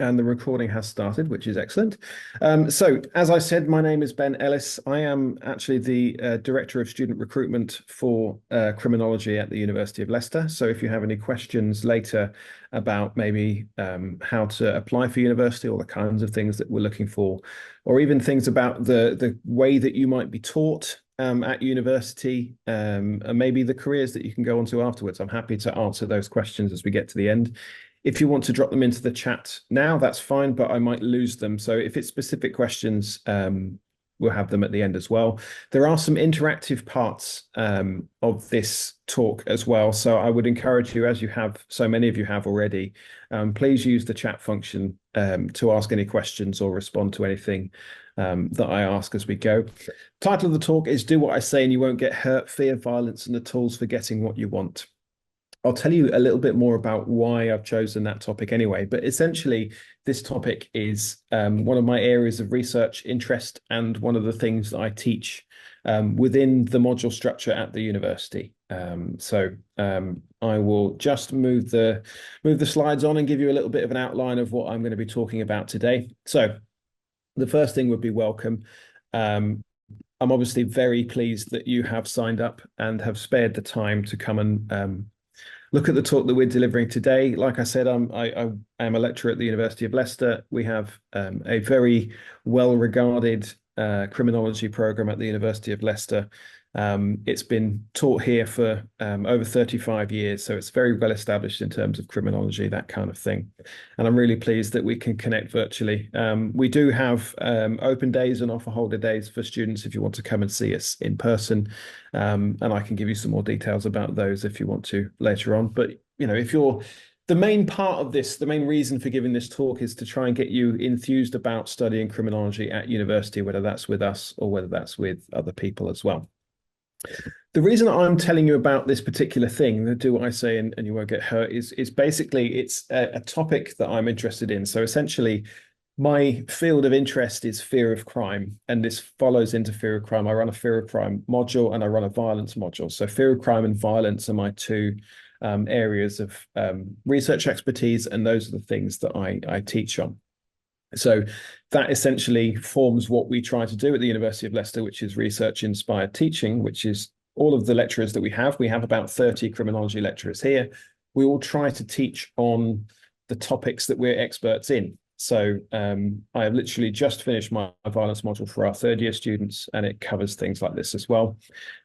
And the recording has started, which is excellent. So, as I said, my name is Ben Ellis. I am actually the Director of Student Recruitment for Criminology at the University of Leicester. So, if you have any questions later about maybe how to apply for university or the kinds of things that we're looking for, or even things about the way that you might be taught at university, and maybe the careers that you can go on to afterwards, I'm happy to answer those questions as we get to the end. If you want to drop them into the chat now, that's fine, but I might lose them. So if it's specific questions, we'll have them at the end as well. There are some interactive parts of this talk as well. So I would encourage you, as you have, so many of you have already, please use the chat function to ask any questions or respond to anything that I ask as we go. Title of the talk is Do What I Say and You Won't Get Hurt, Fear, Violence, and the Tools for Getting What You Want. I'll tell you a little bit more about why I've chosen that topic anyway, but essentially this topic is one of my areas of research interest and one of the things that I teach within the module structure at the university. I will just move the slides on and give you a little bit of an outline of what I'm going to be talking about today. So the first thing would be welcome. I'm obviously very pleased that you have signed up and have spared the time to come and look at the talk that we're delivering today. Like I said, I am a lecturer at the University of Leicester. We have a very well-regarded criminology program at the University of Leicester. It's been taught here for over 35 years, so it's very well established in terms of criminology, that kind of thing. And I'm really pleased that we can connect virtually. We do have open days and offer holder days for students if you want to come and see us in person. And I can give you some more details about those if you want to later on. But, you know, if you're the main part of this, the main reason for giving this talk is to try and get you enthused about studying criminology at university, whether that's with us or whether that's with other people as well. The reason I'm telling you about this particular thing, the Do What I Say and You Won't Get Hurt, is basically it's a topic that I'm interested in. So essentially, my field of interest is fear of crime, and this follows into fear of crime. I run a fear of crime module and I run a violence module. So fear of crime and violence are my two areas of research expertise, and those are the things that I teach on. So that essentially forms what we try to do at the University of Leicester, which is research-inspired teaching, which is all of the lecturers that we have. We have about 30 criminology lecturers here. We all try to teach on the topics that we're experts in. So I have literally just finished my violence module for our third-year students, and it covers things like this as well.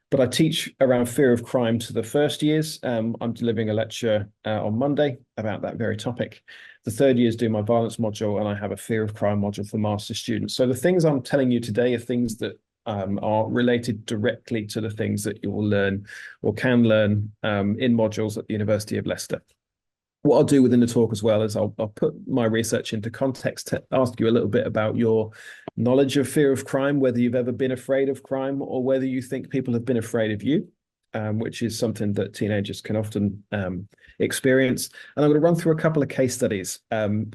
But I teach around fear of crime to the first years. I'm delivering a lecture on Monday about that very topic. The third years do my violence module, and I have a fear of crime module for master students. So the things I'm telling you today are things that are related directly to the things that you will learn or can learn in modules at the University of Leicester. What I'll do within the talk as well is I'll put my research into context to ask you a little bit about your knowledge of fear of crime, whether you've ever been afraid of crime or whether you think people have been afraid of you, which is something that teenagers can often experience. And I'm going to run through a couple of case studies.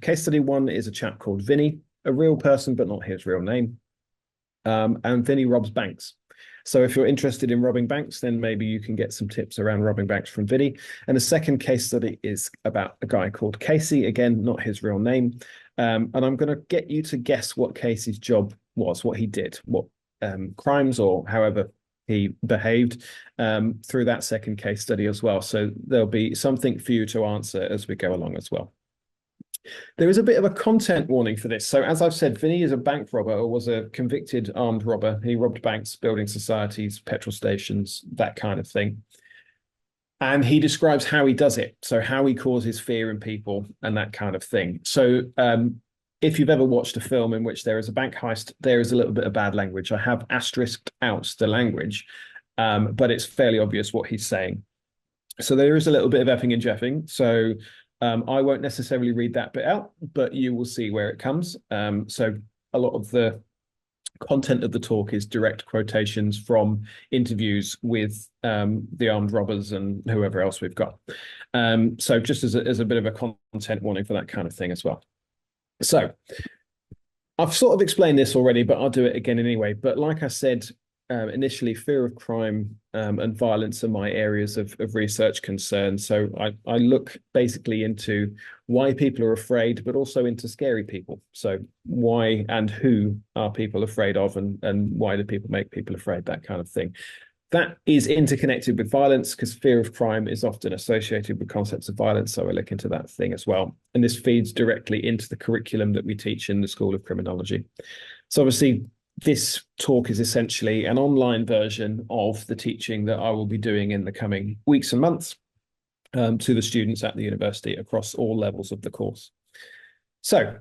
Case study one is a chap called Vinny, a real person, but not his real name. And Vinny robs banks. So if you're interested in robbing banks, then maybe you can get some tips around robbing banks from Vinny. And the second case study is about a guy called Casey, again, not his real name. And I'm going to get you to guess what Casey's job was, what he did, what crimes or however he behaved through that second case study as well. So there'll be something for you to answer as we go along as well. There is a bit of a content warning for this. So as I've said, Vinny is a bank robber or was a convicted armed robber. He robbed banks, building societies, petrol stations, that kind of thing. And he describes how he does it. So how he causes fear in people and that kind of thing. So if you've ever watched a film in which there is a bank heist, there is a little bit of bad language. I have asterisked out the language, but it's fairly obvious what he's saying. So there is a little bit of effing and jeffing. So I won't necessarily read that bit out, but you will see where it comes. So a lot of the content of the talk is direct quotations from interviews with the armed robbers and whoever else we've got. So just as a bit of a content warning for that kind of thing as well. So I've sort of explained this already, but I'll do it again anyway. But like I said, initially fear of crime and violence are my areas of research concern. So I look basically into why people are afraid, but also into scary people. So why and who are people afraid of, and why do people make people afraid, that kind of thing. That is interconnected with violence because fear of crime is often associated with concepts of violence. So I look into that thing as well. And this feeds directly into the curriculum that we teach in the School of Criminology. So obviously, this talk is essentially an online version of the teaching that I will be doing in the coming weeks and months to the students at the university across all levels of the course. So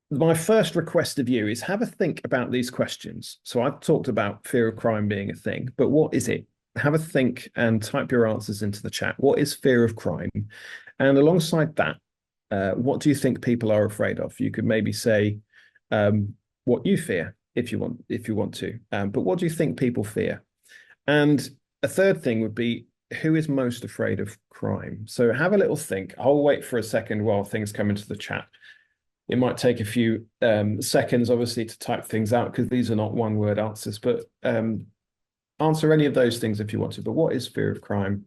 my first request of you is have a think about these questions. So I've talked about fear of crime being a thing, but what is it? Have a think and type your answers into the chat. What is fear of crime? And alongside that, what do you think people are afraid of? You could maybe say what you fear if you want to. But what do you think people fear? And a third thing would be who is most afraid of crime? So have a little think. I'll wait for a second while things come into the chat. It might take a few seconds, obviously, to type things out because these are not one-word answers, but answer any of those things if you want to. But what is fear of crime?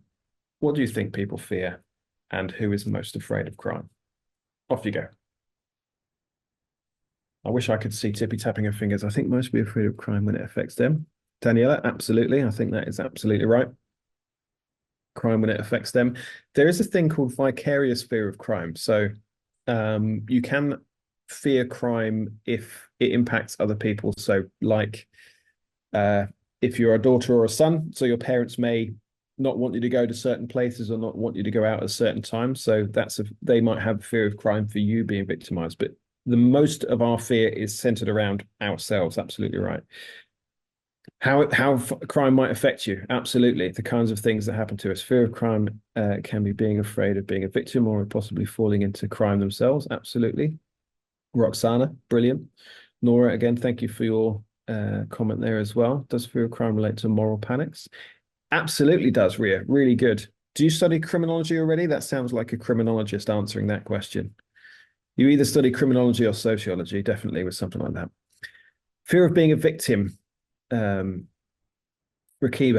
What do you think people fear? And who is most afraid of crime? Off you go. I wish I could see Tippy tapping her fingers. I think most be afraid of crime when it affects them. Daniela, absolutely. I think that is absolutely right. Crime when it affects them. There is a thing called vicarious fear of crime. So you can fear crime if it impacts other people. So like if you're a daughter or a son, so your parents may not want you to go to certain places or not want you to go out at a certain time. So they might have fear of crime for you being victimized. But the most of our fear is centered around ourselves. Absolutely right. How crime might affect you? Absolutely. The kinds of things that happen to us. Fear of crime can be being afraid of being a victim or possibly falling into crime themselves. Absolutely. Roxana, brilliant. Nora, again, thank you for your comment there as well. Does fear of crime relate to moral panics? Absolutely does, Ria. Really good. Do you study criminology already? That sounds like a criminologist answering that question. You either study criminology or sociology, definitely with something like that. Fear of being a victim. Rakiba,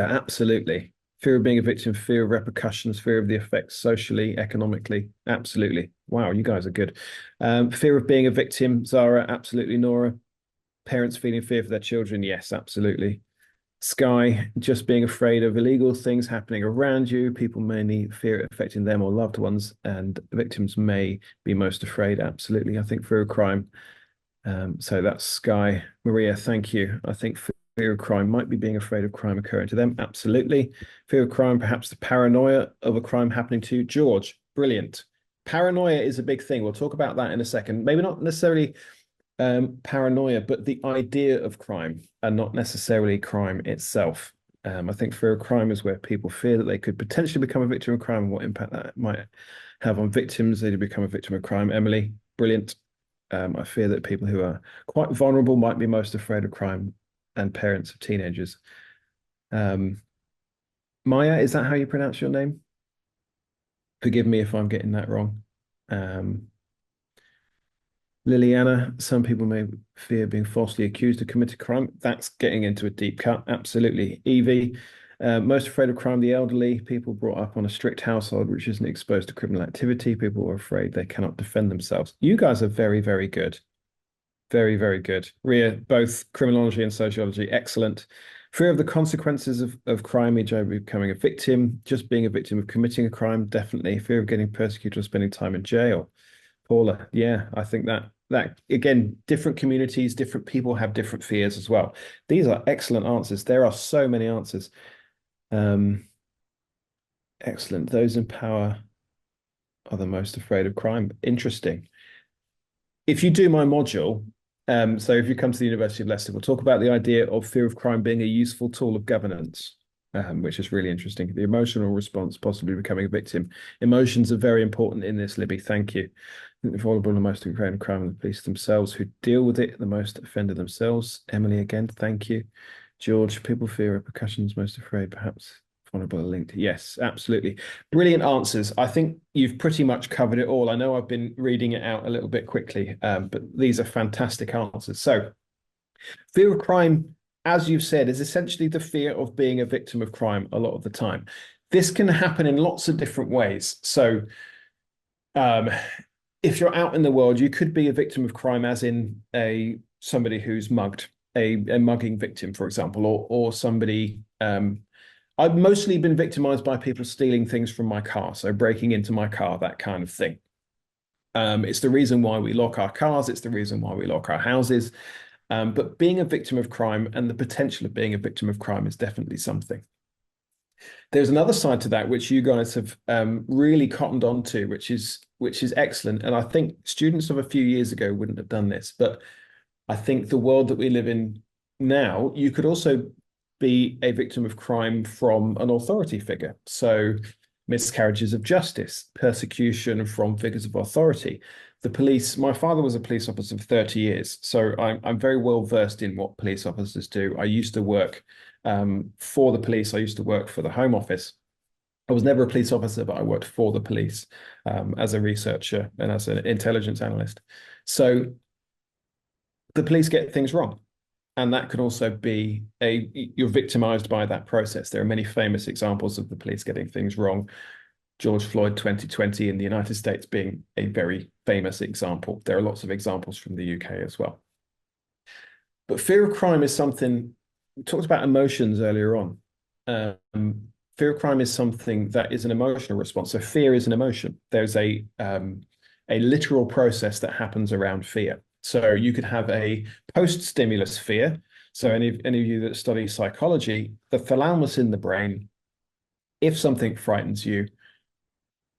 absolutely. Fear of being a victim, fear of repercussions, fear of the effects socially, economically. Absolutely. Wow, you guys are good. Fear of being a victim, Zara, absolutely. Nora, parents feeling fear for their children. Yes, absolutely. Sky, just being afraid of illegal things happening around you. People may need fear affecting them or loved ones, and victims may be most afraid. Absolutely. I think fear of crime. So that's Sky. Maria, thank you. I think fear of crime might be being afraid of crime occurring to them. Absolutely. Fear of crime, perhaps the paranoia of a crime happening to you. George, brilliant. Paranoia is a big thing. We'll talk about that in a second. Maybe not necessarily paranoia, but the idea of crime and not necessarily crime itself. I think fear of crime is where people fear that they could potentially become a victim of crime and what impact that might have on victims. They become a victim of crime. Emily, brilliant. I fear that people who are quite vulnerable might be most afraid of crime and parents of teenagers. Maya, is that how you pronounce your name? Forgive me if I'm getting that wrong. Liliana, some people may fear being falsely accused of committing crime. That's getting into a deep cut. Absolutely. Evie, most afraid of crime, the elderly, people brought up on a strict household which isn't exposed to criminal activity. People are afraid they cannot defend themselves. You guys are very, very good. Very, very good. Ria, both criminology and sociology, excellent. Fear of the consequences of crime, e.g., becoming a victim, just being a victim of committing a crime, definitely. Fear of getting persecuted or spending time in jail. Paula, yeah, I think that again, different communities, different people have different fears as well. These are excellent answers. There are so many answers. Excellent. Those in power are the most afraid of crime. Interesting. If you do my module, so if you come to the University of Leicester, we'll talk about the idea of fear of crime being a useful tool of governance, which is really interesting. The emotional response, possibly becoming a victim. Emotions are very important in this, Libby. Thank you. I think the vulnerable are most afraid of crime and the police themselves who deal with it, the most offended themselves. Emily, again, thank you. George, people fear repercussions, most afraid, perhaps vulnerable are linked. Yes, absolutely. Brilliant answers. I think you've pretty much covered it all. I know I've been reading it out a little bit quickly, but these are fantastic answers. So, fear of crime as you've said, is essentially the fear of being a victim of crime a lot of the time. This can happen in lots of different ways. So, um, if you're out in the world, you could be a victim of crime, as in a somebody who's mugged, a mugging victim, for example, or somebody. I've mostly been victimized by people stealing things from my car, so breaking into my car, that kind of thing. It's the reason why we lock our cars. It's the reason why we lock our houses. But being a victim of crime and the potential of being a victim of crime is definitely something. There's another side to that which you guys have really cottoned on to, which is excellent. And I think students of a few years ago wouldn't have done this, but I think the world that we live in now, you could also be a victim of crime from an authority figure. So miscarriages of justice, persecution from figures of authority. The police, my father was a police officer for 30 years, so I'm very well versed in what police officers do. I used to work for the police. I used to work for the Home Office. I was never a police officer, but I worked for the police as a researcher and as an intelligence analyst. So the police get things wrong. And that can also be you're victimized by that process. There are many famous examples of the police getting things wrong. George Floyd 2020 in the United States being a very famous example. There are lots of examples from the UK as well. But fear of crime is something, we talked about emotions earlier on. Fear of crime is something that is an emotional response. So fear is an emotion. There's a literal process that happens around fear. So you could have a post-stimulus fear. So any of you that study psychology, the thalamus in the brain, if something frightens you,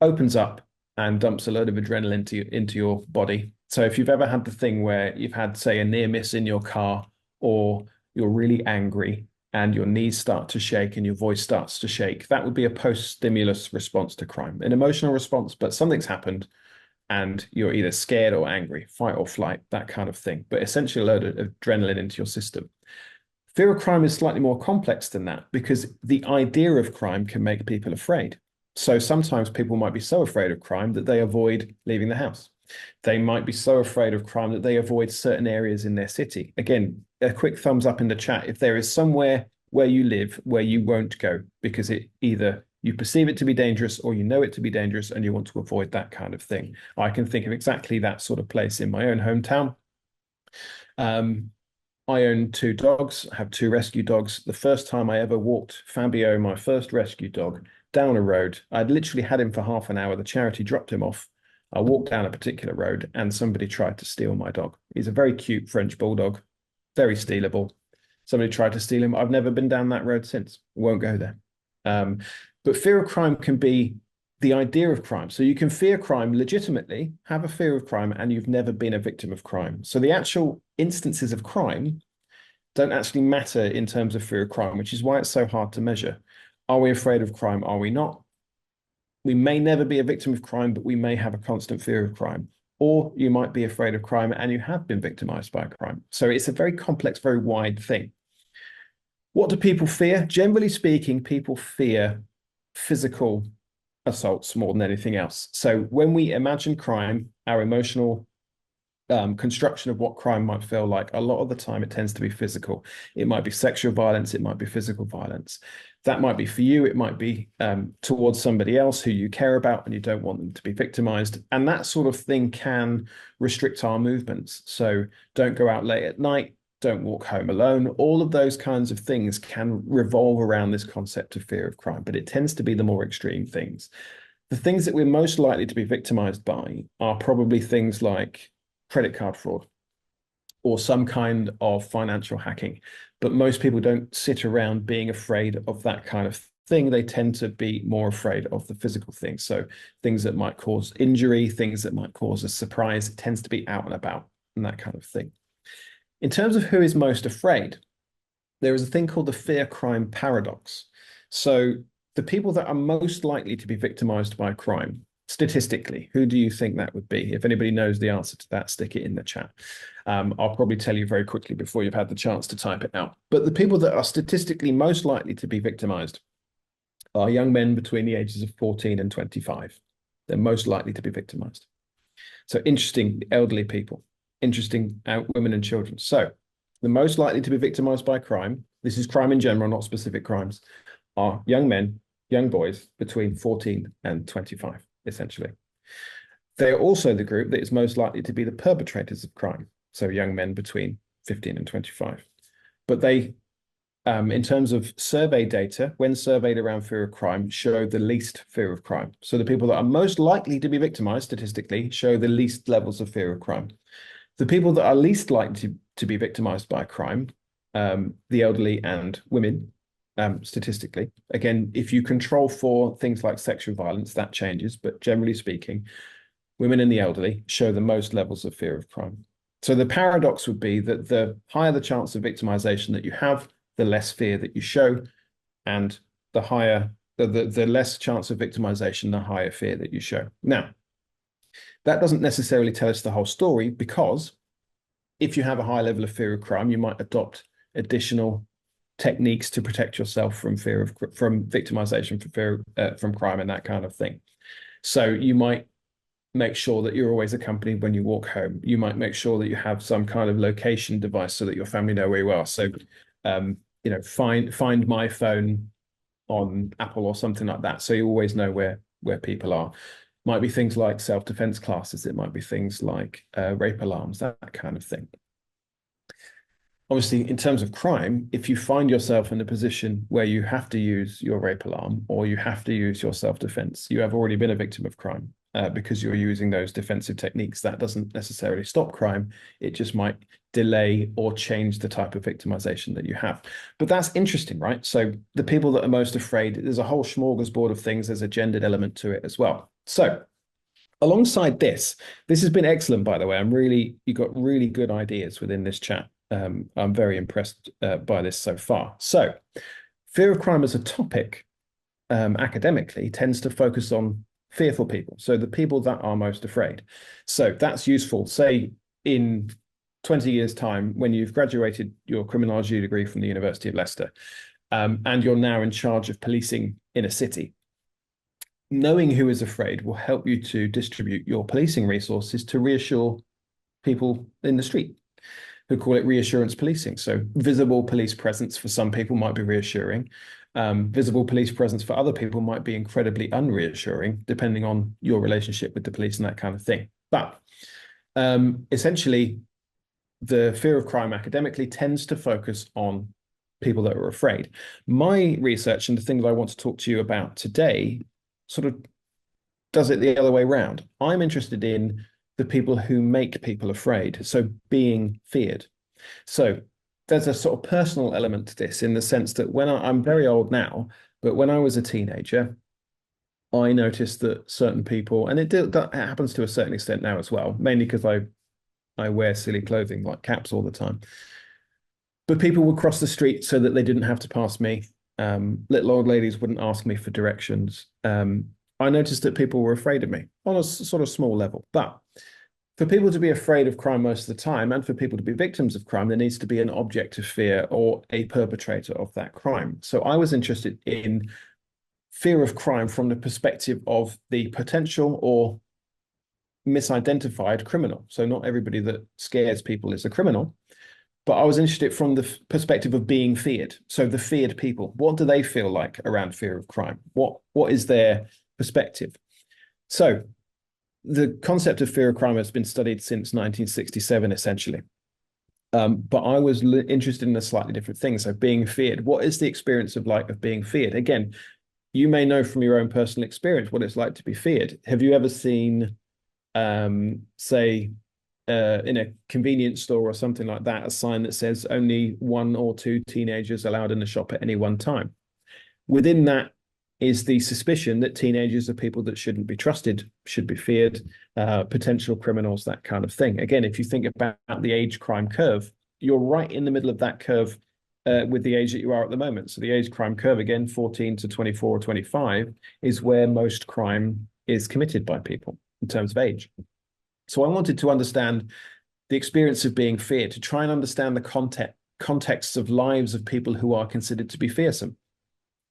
opens up and dumps a load of adrenaline into your body. So if you've ever had the thing where you've had, say, a near miss in your car, or you're really angry and your knees start to shake and your voice starts to shake, that would be a post-stimulus response to crime, an emotional response, but something's happened and you're either scared or angry, fight or flight, that kind of thing. But essentially a load of adrenaline into your system. Fear of crime is slightly more complex than that because the idea of crime can make people afraid. So sometimes people might be so afraid of crime that they avoid leaving the house. They might be so afraid of crime that they avoid certain areas in their city. Again, a quick thumbs up in the chat if there is somewhere where you live where you won't go because it either you perceive it to be dangerous or you know it to be dangerous and you want to avoid that kind of thing. I can think of exactly that sort of place in my own hometown. I own two dogs, have two rescue dogs. The first time I ever walked Fabio, my first rescue dog, down a road, I'd literally had him for half an hour. The charity dropped him off. I walked down a particular road and somebody tried to steal my dog. He's a very cute French bulldog, very stealable. Somebody tried to steal him. I've never been down that road since. Won't go there. But fear of crime can be the idea of crime. So you can fear crime legitimately, have a fear of crime, and you've never been a victim of crime. So the actual instances of crime don't actually matter in terms of fear of crime, which is why it's so hard to measure. Are we afraid of crime? Are we not? We may never be a victim of crime, but we may have a constant fear of crime. Or you might be afraid of crime and you have been victimized by crime. So it's a very complex, very wide thing. What do people fear? Generally speaking, people fear physical assaults more than anything else. So when we imagine crime, our emotional construction of what crime might feel like, a lot of the time it tends to be physical. It might be sexual violence, it might be physical violence. That might be for you, it might be towards somebody else who you care about and you don't want them to be victimized. And that sort of thing can restrict our movements. So don't go out late at night, don't walk home alone. All of those kinds of things can revolve around this concept of fear of crime, but it tends to be the more extreme things. The things that we're most likely to be victimized by are probably things like credit card fraud or some kind of financial hacking. But most people don't sit around being afraid of that kind of thing. They tend to be more afraid of the physical things. So things that might cause injury, things that might cause a surprise, it tends to be out and about and that kind of thing. In terms of who is most afraid, there is a thing called the fear crime paradox. So the people that are most likely to be victimized by crime, statistically, who do you think that would be? If anybody knows the answer to that, stick it in the chat. I'll probably tell you very quickly before you've had the chance to type it out. But the people that are statistically most likely to be victimized are young men between the ages of 14 and 25. They're most likely to be victimized. So interesting, elderly people, interesting women and children. So the most likely to be victimized by crime, this is crime in general, not specific crimes, are young men, young boys between 14 and 25, essentially. They are also the group that is most likely to be the perpetrators of crime, so young men between 15 and 25. But they, in terms of survey data, when surveyed around fear of crime, show the least fear of crime. So the people that are most likely to be victimized statistically show the least levels of fear of crime. The people that are least likely to be victimized by crime, the elderly and women, statistically. Again, if you control for things like sexual violence, that changes, but generally speaking, women and the elderly show the most levels of fear of crime. So the paradox would be that the higher the chance of victimization that you have, the less fear that you show, and the less chance of victimization, the higher fear that you show. Now, that doesn't necessarily tell us the whole story, because if you have a high level of fear of crime, you might adopt additional techniques to protect yourself from victimization, from crime, and that kind of thing. So you might make sure that you're always accompanied when you walk home. You might make sure that you have some kind of location device so that your family know where you are. So, find my phone on Apple or something like that, so you always know where people are. Might be things like self-defense classes. It might be things like rape alarms, that kind of thing. Obviously, in terms of crime, if you find yourself in a position where you have to use your rape alarm or you have to use your self-defense, you have already been a victim of crime because you're using those defensive techniques. That doesn't necessarily stop crime. It just might delay or change the type of victimization that you have. But that's interesting, right? So the people that are most afraid, there's a whole smorgasbord of things. There's a gendered element to it as well. So alongside this has been excellent, by the way. You got really good ideas within this chat. I'm very impressed by this so far. So fear of crime as a topic academically tends to focus on fearful people. So the people that are most afraid. So that's useful. Say in 20 years' time, when you've graduated your criminology degree from the University of Leicester, and you're now in charge of policing in a city, knowing who is afraid will help you to distribute your policing resources to reassure people in the street, who call it reassurance policing. So visible police presence for some people might be reassuring. Visible police presence for other people might be incredibly unreassuring, depending on your relationship with the police and that kind of thing. But essentially, the fear of crime academically tends to focus on people that are afraid. My research and the things I want to talk to you about today sort of does it the other way around. I'm interested in the people who make people afraid, so being feared. So there's a sort of personal element to this, in the sense that I'm very old now, but when I was a teenager, I noticed that certain people, and that happens to a certain extent now as well, mainly because I wear silly clothing like caps all the time. But people would cross the street so that they didn't have to pass me. Little old ladies wouldn't ask me for directions. I noticed that people were afraid of me on a sort of small level. But for people to be afraid of crime most of the time, and for people to be victims of crime, there needs to be an object of fear or a perpetrator of that crime. So I was interested in fear of crime from the perspective of the potential or misidentified criminal. So not everybody that scares people is a criminal, but I was interested from the perspective of being feared. So the feared people, what do they feel like around fear of crime? What is their perspective? So the concept of fear of crime has been studied since 1967, essentially. But I was interested in a slightly different thing. So being feared, what is the experience of being feared? Again, you may know from your own personal experience what it's like to be feared. Have you ever seen, say, in a convenience store or something like that, a sign that says only 1 or 2 teenagers allowed in the shop at any one time? Within that is the suspicion that teenagers are people that shouldn't be trusted, should be feared, potential criminals, that kind of thing. Again, if you think about the age crime curve, you're right in the middle of that curve with the age that you are at the moment. So the age crime curve, again, 14 to 24 or 25, is where most crime is committed by people in terms of age. So I wanted to understand the experience of being feared, to try and understand the contexts of lives of people who are considered to be fearsome.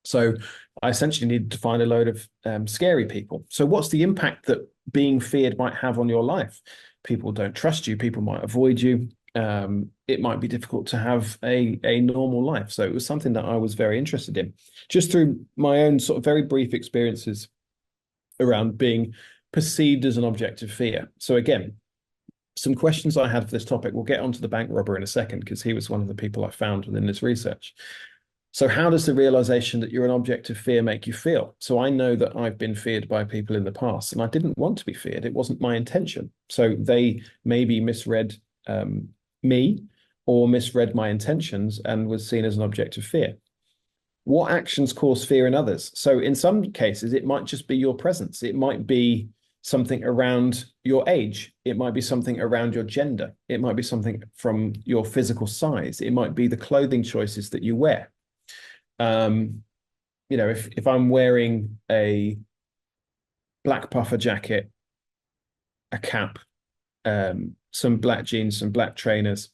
So I essentially needed to find a load of scary people. So what's the impact that being feared might have on your life? People don't trust you. People might avoid you. it might be difficult to have a normal life. So it was something that I was very interested in, just through my own sort of very brief experiences around being perceived as an object of fear. So again, some questions I had for this topic. We'll get onto the bank robber in a second because he was one of the people I found within this research. So how does the realization that you're an object of fear make you feel? So I know that I've been feared by people in the past, and I didn't want to be feared. It wasn't my intention. So they maybe misread me or misread my intentions and was seen as an object of fear. What actions cause fear in others? So in some cases, it might just be your presence. It might be something around your age. It might be something around your gender. It might be something from your physical size. It might be the clothing choices that you wear. If I'm wearing a black puffer jacket, a cap, some black jeans, some black trainers,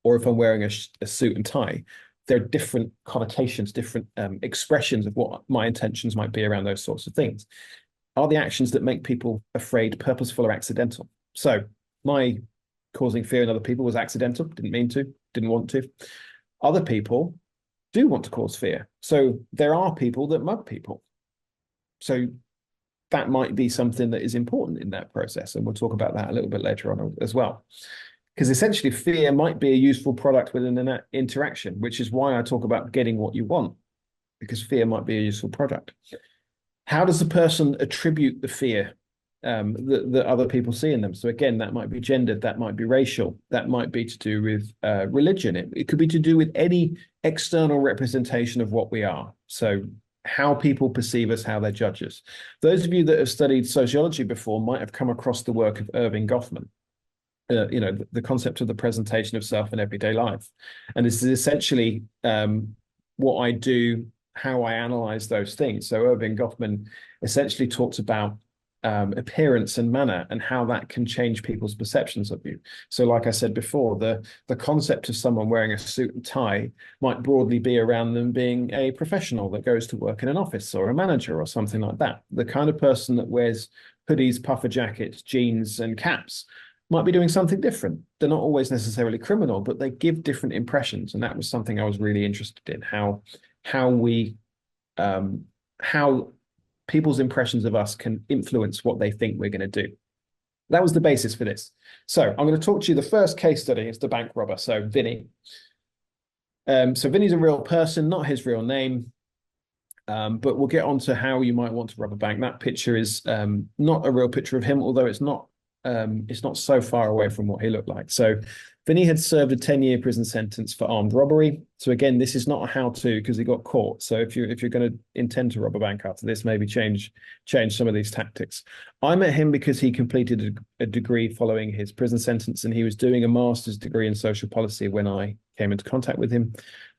or if I'm wearing a suit and tie, there are different connotations, different expressions of what my intentions might be around those sorts of things. Are the actions that make people afraid purposeful or accidental? So my causing fear in other people was accidental, didn't mean to, didn't want to. Other people do want to cause fear. So there are people that mug people. So that might be something that is important in that process. And we'll talk about that a little bit later on as well. Because essentially fear might be a useful product within an interaction, which is why I talk about getting what you want, because fear might be a useful product. How does the person attribute the fear that other people see in them? So again, that might be gendered, that might be racial, that might be to do with religion. It could be to do with any external representation of what we are. So how people perceive us, how they judge us. Those of you that have studied sociology before might have come across the work of Irving Goffman. The concept of the presentation of self in everyday life. And this is essentially what I do, how I analyze those things. So Irving Goffman essentially talks about appearance and manner and how that can change people's perceptions of you. So like I said before, the concept of someone wearing a suit and tie might broadly be around them being a professional that goes to work in an office or a manager or something like that. The kind of person that wears hoodies, puffer jackets, jeans, and caps might be doing something different. They're not always necessarily criminal, but they give different impressions. And that was something I was really interested in, how people's impressions of us can influence what they think we're going to do. That was the basis for this. So I'm going to talk to you. The first case study is the bank robber. So Vinny. So Vinny's a real person, not his real name. But we'll get on to how you might want to rob a bank. That picture is not a real picture of him, although it's not so far away from what he looked like. So Vinny had served a 10-year prison sentence for armed robbery. So again, this is not a how-to because he got caught. So if you're going to intend to rob a bank after this, maybe change some of these tactics. I met him because he completed a degree following his prison sentence, and he was doing a master's degree in social policy when I came into contact with him.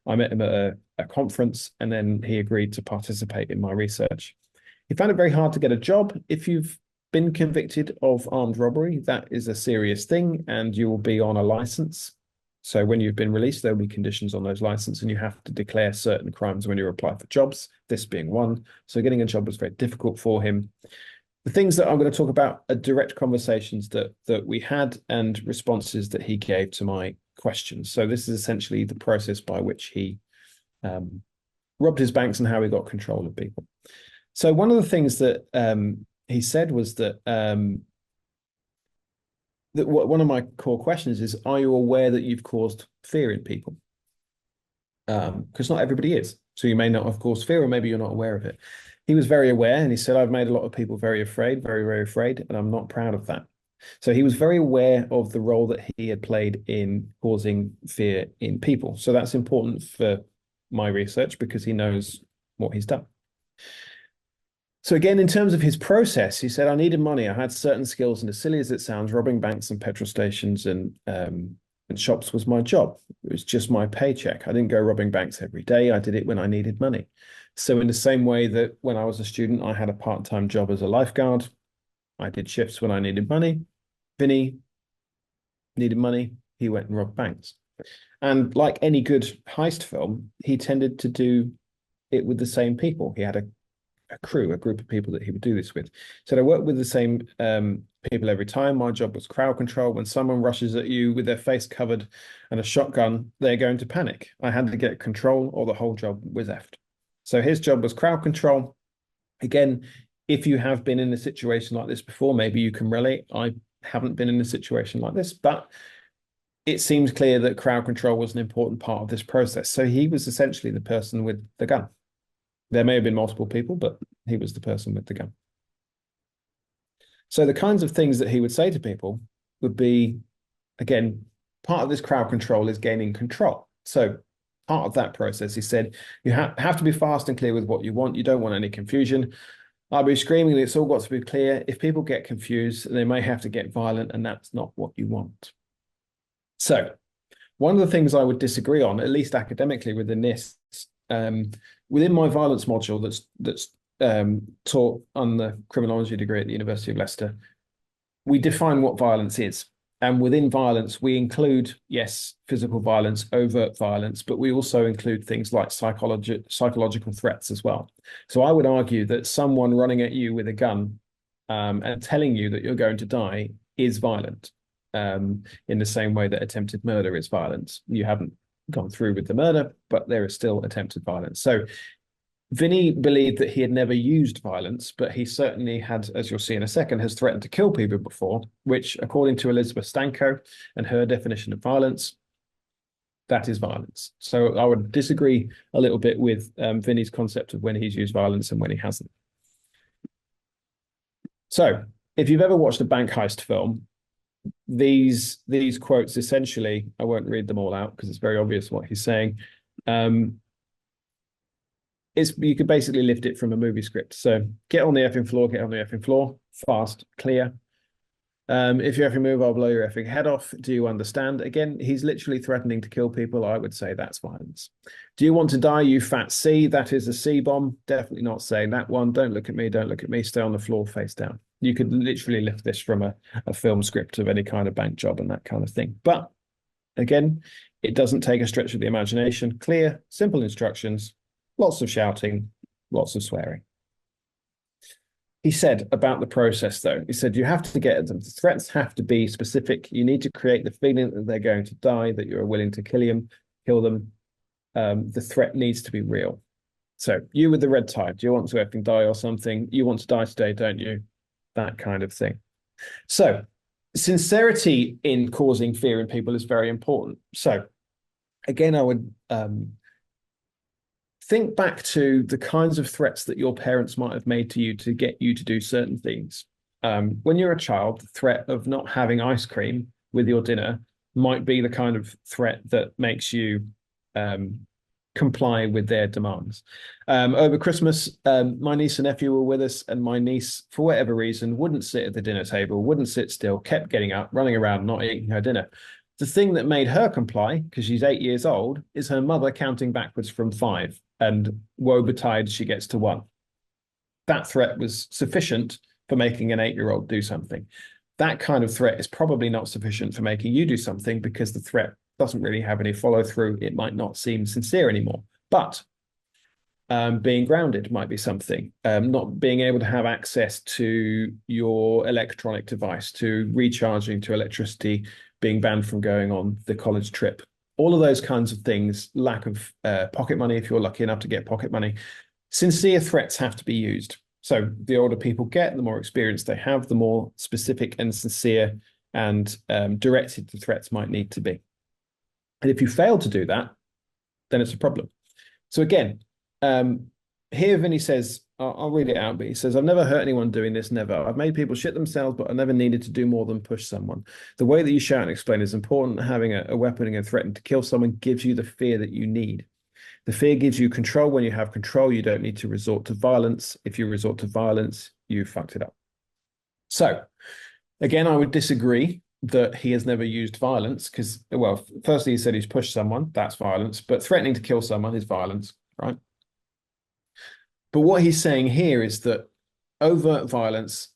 I met him at a conference, and then he agreed to participate in my research. He found it very hard to get a job. If you've been convicted of armed robbery, that is a serious thing, and you will be on a license. So when you've been released, there'll be conditions on those licenses, and you have to declare certain crimes when you apply for jobs, this being one. So getting a job was very difficult for him. The things that I'm going to talk about are direct conversations that we had and responses that he gave to my questions. So this is essentially the process by which he robbed his banks and how he got control of people. So one of the things that he said was that one of my core questions is, are you aware that you've caused fear in people? Because not everybody is. So you may not have caused fear, or maybe you're not aware of it. He was very aware, and he said, I've made a lot of people very afraid, very, very afraid, and I'm not proud of that. So he was very aware of the role that he had played in causing fear in people. So that's important for my research because he knows what he's done. So again, in terms of his process, he said, I needed money. I had certain skills, and as silly as it sounds, robbing banks and petrol stations and shops was my job. It was just my paycheck. I didn't go robbing banks every day. I did it when I needed money. So in the same way that when I was a student, I had a part-time job as a lifeguard. I did shifts when I needed money. Vinny needed money. He went and robbed banks. And like any good heist film, he tended to do it with the same people. He had a a group of people that he would do this with. So I worked with the same people every time. My job was crowd control. When someone rushes at you with their face covered and a shotgun, they're going to panic. I had to get control or the whole job was effed. So his job was crowd control. Again, if you have been in a situation like this before, maybe you can relate. I haven't been in a situation like this, but it seems clear that crowd control was an important part of this process. So he was essentially the person with the gun. There may have been multiple people, but he was the person with the gun. So the kinds of things that he would say to people would be, again, part of this crowd control is gaining control. So part of that process, he said, you have to be fast and clear with what you want. You don't want any confusion. I'll be screaming, it's all got to be clear. If people get confused, they may have to get violent, and that's not what you want. So one of the things I would disagree on, at least academically within this, within my violence module that's taught on the criminology degree at the University of Leicester, we define what violence is. And within violence, we include, yes, physical violence, overt violence, but we also include things like psychological threats as well. So I would argue that someone running at you with a gun and telling you that you're going to die is violent, in the same way that attempted murder is violence. You haven't gone through with the murder, but there is still attempted violence. So Vinny believed that he had never used violence, but he certainly had, as you'll see in a second, has threatened to kill people before, which, according to Elizabeth Stanko and her definition of violence, that is violence. So I would disagree a little bit with Vinny's concept of when he's used violence and when he hasn't. So if you've ever watched a bank heist film, these quotes essentially, I won't read them all out because it's very obvious what he's saying. You could basically lift it from a movie script. So get on the effing floor, get on the effing floor, fast, clear. If you effing move, I'll blow your effing head off. Do you understand? Again, he's literally threatening to kill people. I would say that's violence. Do you want to die, you fat C? That is a C bomb. Definitely not saying that one. Don't look at me, don't look at me. Stay on the floor, face down. You could literally lift this from a film script of any kind of bank job and that kind of thing. But again, it doesn't take a stretch of the imagination. Clear, simple instructions. Lots of shouting, lots of swearing. He said about the process, though, he said, you have to get them. The threats have to be specific. You need to create the feeling that they're going to die, that you're willing to kill them. The threat needs to be real. So you with the red tie, do you want to effing die or something? You want to die today, don't you? That kind of thing. So sincerity in causing fear in people is very important. So again, I would think back to the kinds of threats that your parents might have made to you to get you to do certain things. When you're a child, the threat of not having ice cream with your dinner might be the kind of threat that makes you comply with their demands. Over Christmas, my niece and nephew were with us, and my niece, for whatever reason, wouldn't sit at the dinner table, wouldn't sit still, kept getting up, running around, not eating her dinner. The thing that made her comply, because she's 8 years old, is her mother counting backwards from 5, and woe betide she gets to 1. That threat was sufficient for making an 8-year-old do something. That kind of threat is probably not sufficient for making you do something, because the threat doesn't really have any follow through. It might not seem sincere anymore. But being grounded might be something. Not being able to have access to your electronic device, to recharging, to electricity, being banned from going on the college trip. All of those kinds of things, lack of pocket money, if you're lucky enough to get pocket money. Sincere threats have to be used. So the older people get, the more experience they have, the more specific and sincere and directed the threats might need to be. And if you fail to do that, then it's a problem. So again, here Vinny says, I'll read it out, but he says, I've never hurt anyone doing this, never. I've made people shit themselves, but I never needed to do more than push someone. The way that you shout and explain is important. Having a weapon and threatening to kill someone gives you the fear that you need. The fear gives you control. When you have control, you don't need to resort to violence. If you resort to violence, you fucked it up. So again, I would disagree that he has never used violence because, well, firstly, he said he's pushed someone. That's violence. But threatening to kill someone is violence, right? But what he's saying here is that overt violence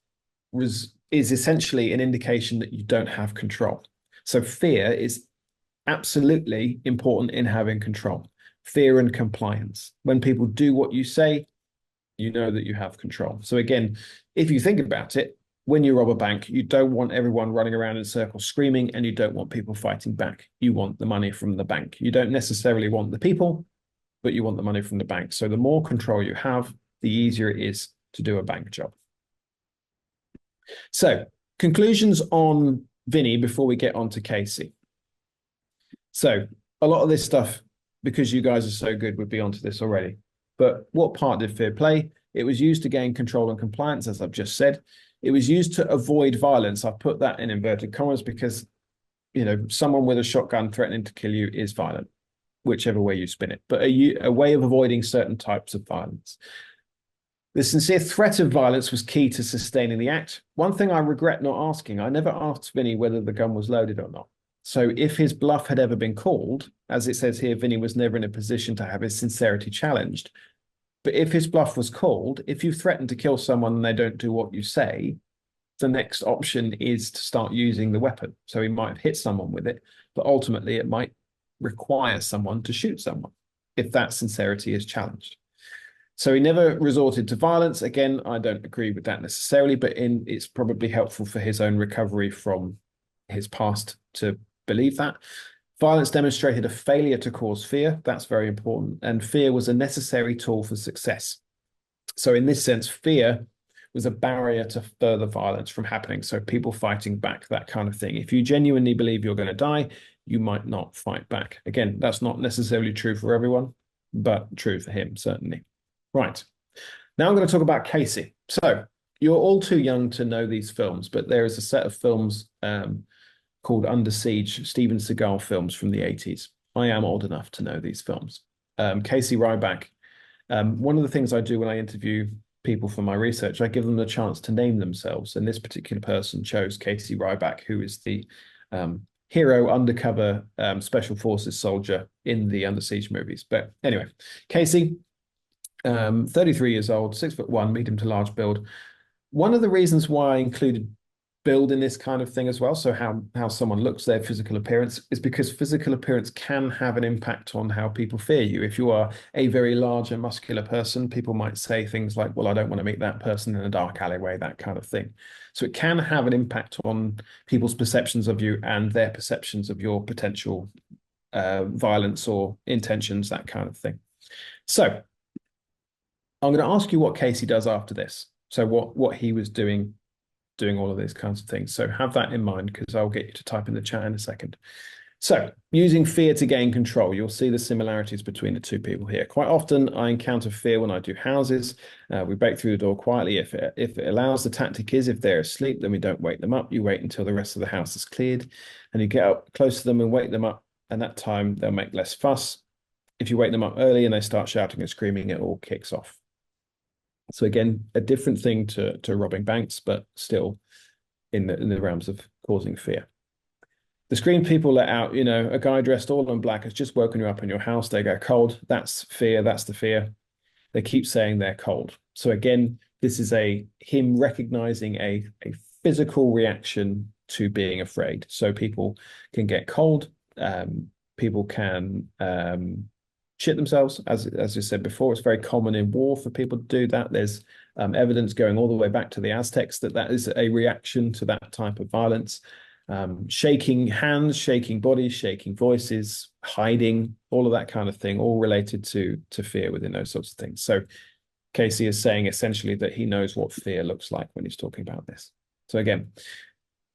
is essentially an indication that you don't have control. So fear is absolutely important in having control. Fear and compliance. When people do what you say, You know that you have control. So again, if you think about it, when you rob a bank, you don't want everyone running around in circles screaming, and you don't want people fighting back. You want the money from the bank. You don't necessarily want the people, but you want the money from the bank. So the more control you have, the easier it is to do a bank job. So conclusions on Vinny before we get on to Casey. So a lot of this stuff, because you guys are so good, would be onto this already. But what part did fear play? It was used to gain control and compliance, as I've just said. It was used to avoid violence. I've put that in inverted commas because, someone with a shotgun threatening to kill you is violent, whichever way you spin it, but a way of avoiding certain types of violence. The sincere threat of violence was key to sustaining the act. One thing I regret not asking, I never asked Vinny whether the gun was loaded or not. So if his bluff had ever been called, as it says here, Vinny was never in a position to have his sincerity challenged. But if his bluff was called, if you threaten to kill someone and they don't do what you say, the next option is to start using the weapon. So he might have hit someone with it, but ultimately it might require someone to shoot someone if that sincerity is challenged. So he never resorted to violence. Again, I don't agree with that necessarily, but it's probably helpful for his own recovery from his past to believe that. Violence demonstrated a failure to cause fear. That's very important. And fear was a necessary tool for success. So in this sense, fear was a barrier to further violence from happening. So people fighting back, that kind of thing. If you genuinely believe you're going to die, you might not fight back. Again, that's not necessarily true for everyone, but true for him, certainly. Right. Now I'm going to talk about Casey. So you're all too young to know these films, but there is a set of films called Under Siege, Steven Seagal films from the 80s. I am old enough to know these films. Casey Ryback. One of the things I do when I interview people for my research, I give them the chance to name themselves. And this particular person chose Casey Ryback, who is the hero undercover special forces soldier in the Under Siege movies. But anyway, Casey, 33 years old, 6'1", medium to large build. One of the reasons why I included build in this kind of thing as well, so how someone looks, their physical appearance, is because physical appearance can have an impact on how people fear you. If you are a very large and muscular person, people might say things like, well, I don't want to meet that person in a dark alleyway, that kind of thing. So it can have an impact on people's perceptions of you and their perceptions of your potential violence or intentions, that kind of thing. So I'm going to ask you what Casey does after this. So what he was doing all of these kinds of things. So have that in mind, because I'll get you to type in the chat in a second. So using fear to gain control, you'll see the similarities between the two people here. Quite often I encounter fear when I do houses. We break through the door quietly if it allows. The tactic is, if they're asleep, then we don't wake them up. You wait until the rest of the house is cleared, and you get up close to them and wake them up, and that time they'll make less fuss. If you wake them up early and they start shouting and screaming, it all kicks off. So again, a different thing to robbing banks, but still in the realms of causing fear. The scream people let out, a guy dressed all in black has just woken you up in your house. They go cold. That's fear. That's the fear. They keep saying they're cold. So again, this is him recognizing a physical reaction to being afraid. So people can get cold. People can shit themselves. As I said before, it's very common in war for people to do that. There's evidence going all the way back to the Aztecs that is a reaction to that type of violence. Shaking hands, shaking bodies, shaking voices, hiding, all of that kind of thing, all related to fear within those sorts of things. So Casey is saying essentially that he knows what fear looks like when he's talking about this. So again,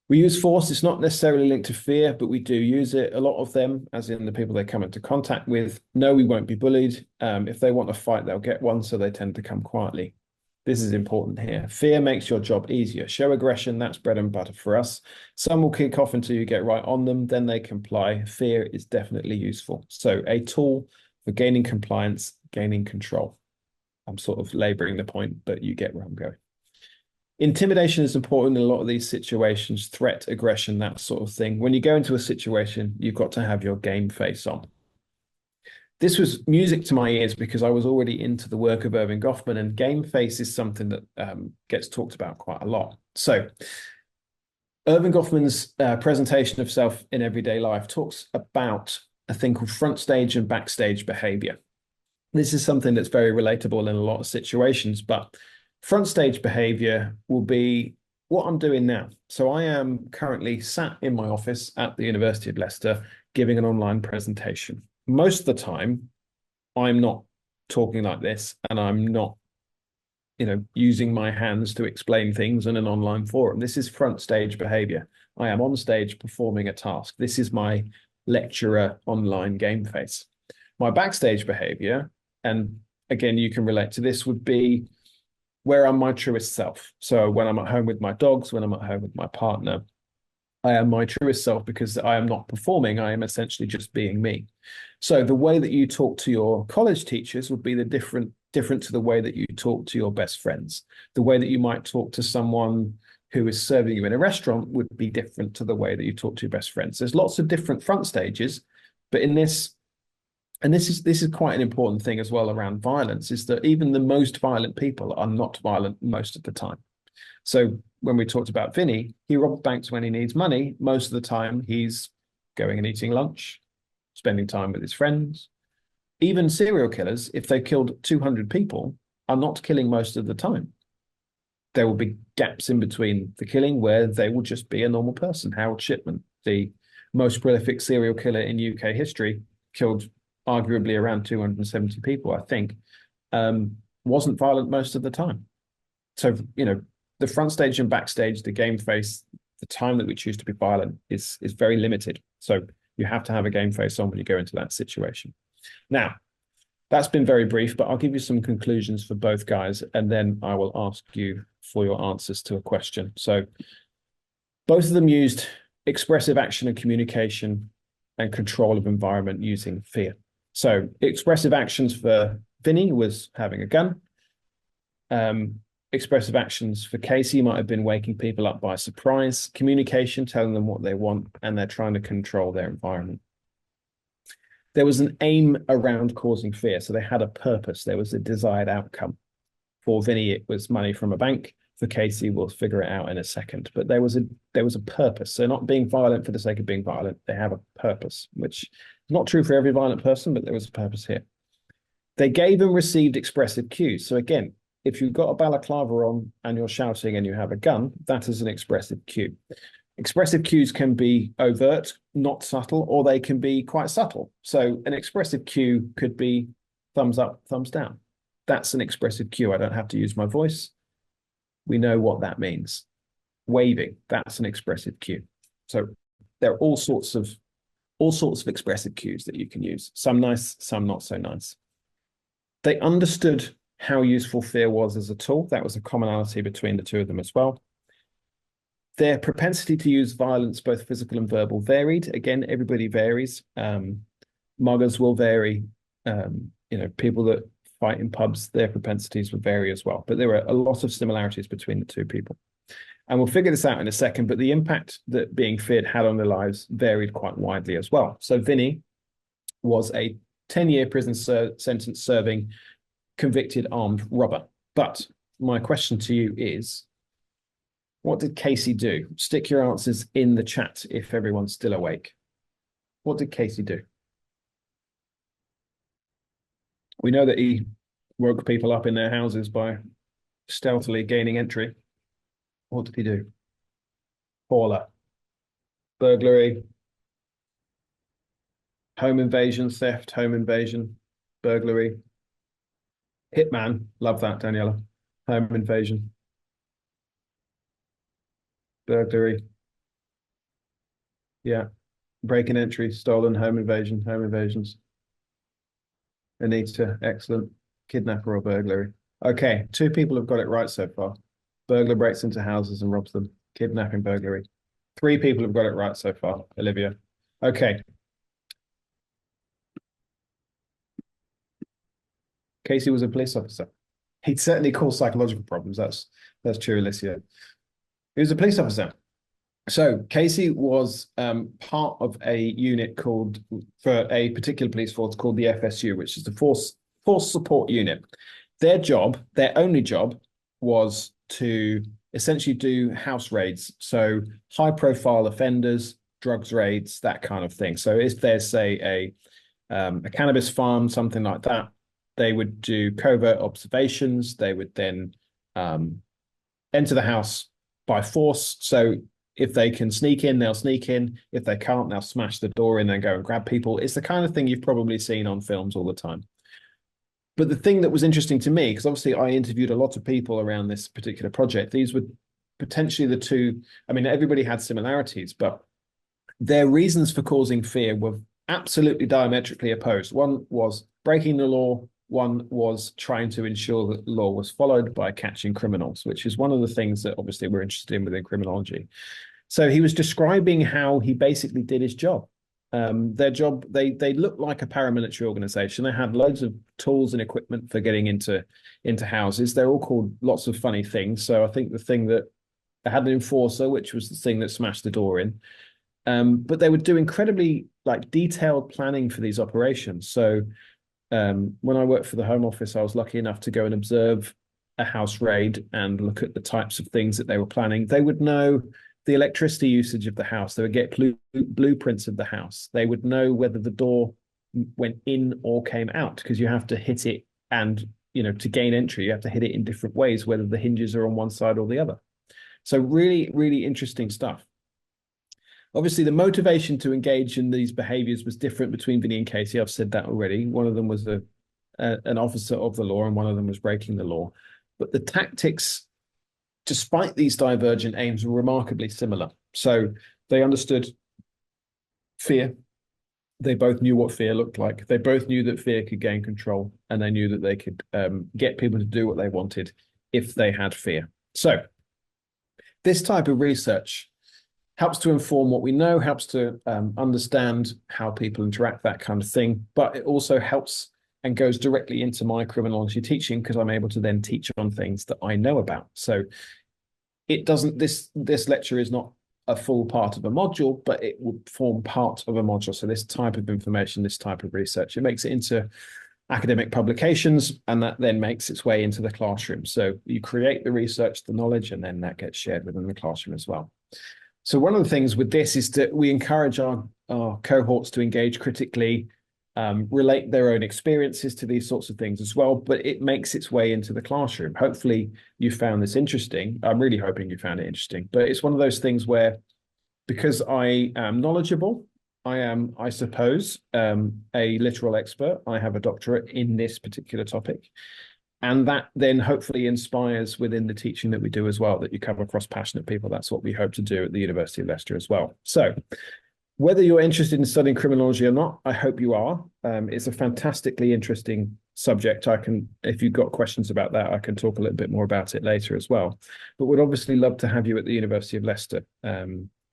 we use force. It's not necessarily linked to fear, but we do use it. A lot of them, as in the people they come into contact with, know we won't be bullied. If they want a fight, they'll get one, so they tend to come quietly. This is important here. Fear makes your job easier. Show aggression, that's bread and butter for us. Some will kick off until you get right on them, then they comply. Fear is definitely useful. So a tool for gaining compliance, gaining control. I'm sort of laboring the point, but you get where I'm going. Intimidation is important in a lot of these situations, threat, aggression, that sort of thing. When you go into a situation, you've got to have your game face on. This was music to my ears because I was already into the work of Irving Goffman, and game face is something that gets talked about quite a lot. So Irving Goffman's presentation of self in everyday life talks about a thing called front stage and backstage behavior. this is something that's very relatable in a lot of situations, but front stage behavior will be what I'm doing now. So I am currently sat in my office at the University of Leicester giving an online presentation. Most of the time, I'm not talking like this and I'm not, using my hands to explain things in an online forum. This is front stage behavior. I am on stage performing a task. This is my lecturer online game face. My backstage behavior, and again, you can relate to this, would be where I'm my truest self. So when I'm at home with my dogs, when I'm at home with my partner, I am my truest self because I am not performing. I am essentially just being me. So the way that you talk to your college teachers would be the different to the way that you talk to your best friends. The way that you might talk to someone who is serving you in a restaurant would be different to the way that you talk to your best friends. There's lots of different front stages, but in this, and this is quite an important thing as well around violence, is that even the most violent people are not violent most of the time. So when we talked about Vinny, he robs banks when he needs money. Most of the time, he's going and eating lunch, spending time with his friends. Even serial killers, if they killed 200 people, are not killing most of the time. There will be gaps in between the killing where they will just be a normal person. Harold Shipman, the most prolific serial killer in UK history, killed arguably around 270 people, I think, wasn't violent most of the time. So, the front stage and backstage, the game face, the time that we choose to be violent is very limited. So you have to have a game face on when you go into that situation. Now, that's been very brief, but I'll give you some conclusions for both guys, and then I will ask you for your answers to a question. So both of them used expressive action and communication and control of environment using fear. So expressive actions for Vinny was having a gun. Expressive actions for Casey might have been waking people up by surprise, communication, telling them what they want, and they're trying to control their environment. There was an aim around causing fear. So they had a purpose. There was a desired outcome. For Vinny, it was money from a bank. For Casey, we'll figure it out in a second. But there was a purpose. So not being violent for the sake of being violent. They have a purpose, which is not true for every violent person, but there was a purpose here. They gave and received expressive cues. So again, if you've got a balaclava on and you're shouting and you have a gun, that is an expressive cue. Expressive cues can be overt, not subtle, or they can be quite subtle. So an expressive cue could be thumbs up, thumbs down. That's an expressive cue. I don't have to use my voice. We know what that means. Waving, that's an expressive cue. So there are all sorts of expressive cues that you can use. Some nice, some not so nice. They understood how useful fear was as a tool. That was a commonality between the two of them as well. Their propensity to use violence, both physical and verbal, varied. Again, everybody varies. Muggers will vary. People that fight in pubs, their propensities will vary as well. But there were a lot of similarities between the two people. And we'll figure this out in a second, but the impact that being feared had on their lives varied quite widely as well. So Vinny was a 10-year prison sentence serving convicted armed robber. But my question to you is, what did Casey do? Stick your answers in the chat if everyone's still awake. What did Casey do? We know that he woke people up in their houses by stealthily gaining entry. What did he do? Paula. Burglary. Home invasion, theft, home invasion, burglary. Hitman. Love that, Daniela. Home invasion. Burglary. Yeah. Break and entry, stolen, home invasion, home invasions. Anita, excellent. Kidnapper or burglary. Okay, two people have got it right so far. Burglar breaks into houses and robs them. Kidnapping, burglary. Three people have got it right so far. Olivia. Okay. Casey was a police officer. He'd certainly cause psychological problems. That's true, Alicia. He was a police officer. So Casey was part of a unit for a particular police force called the FSU, which is the Force Support Unit. Their only job, was to essentially do house raids. So high-profile offenders, drugs raids, that kind of thing. So if there's, say, a cannabis farm, something like that, They would do covert observations. They would then enter the house by force. So if they can sneak in, they'll sneak in. If they can't, they'll smash the door in and go and grab people. It's the kind of thing you've probably seen on films all the time. But the thing that was interesting to me, because obviously I interviewed a lot of people around this particular project, these were potentially the two. I mean, everybody had similarities, but their reasons for causing fear were absolutely diametrically opposed. One was breaking the law, one was trying to ensure that the law was followed by catching criminals, which is one of the things that obviously we're interested in within criminology. So he was describing how he basically did his job. Their job, they looked like a paramilitary organization. They had loads of tools and equipment for getting into houses. They're all called lots of funny things. So I think the thing that they had an enforcer, which was the thing that smashed the door in. But they would do incredibly like detailed planning for these operations. So when I worked for the Home Office, I was lucky enough to go and observe a house raid and look at the types of things that they were planning. They would know the electricity usage of the house. They would get blueprints of the house. They would know whether the door went in or came out, because you have to hit it, and to gain entry, you have to hit it in different ways, whether the hinges are on one side or the other. So really, really interesting stuff. Obviously, the motivation to engage in these behaviors was different between Vinny and Casey. I've said that already. One of them was an officer of the law, and one of them was breaking the law. But the tactics, despite these divergent aims, were remarkably similar. So they understood fear. They both knew what fear looked like. They both knew that fear could gain control, and they knew that they could get people to do what they wanted if they had fear. So this type of research helps to inform what we know, helps to understand how people interact, that kind of thing. But it also helps and goes directly into my criminology teaching, because I'm able to then teach on things that I know about. So it doesn't, this lecture is not a full part of a module, but it would form part of a module. So this type of information, this type of research, it makes it into academic publications, and that then makes its way into the classroom. So you create the research, the knowledge, and then that gets shared within the classroom as well. So one of the things with this is that we encourage our cohorts to engage critically, relate their own experiences to these sorts of things as well, but it makes its way into the classroom. Hopefully you found this interesting. I'm really hoping you found it interesting, but it's one of those things where, because I am knowledgeable, I am, I suppose, a literal expert. I have a doctorate in this particular topic. And that then hopefully inspires within the teaching that we do as well, that you come across passionate people. That's what we hope to do at the University of Leicester as well. So whether you're interested in studying criminology or not, I hope you are. It's a fantastically interesting subject. If you've got questions about that, I can talk a little bit more about it later as well. But we'd obviously love to have you at the University of Leicester.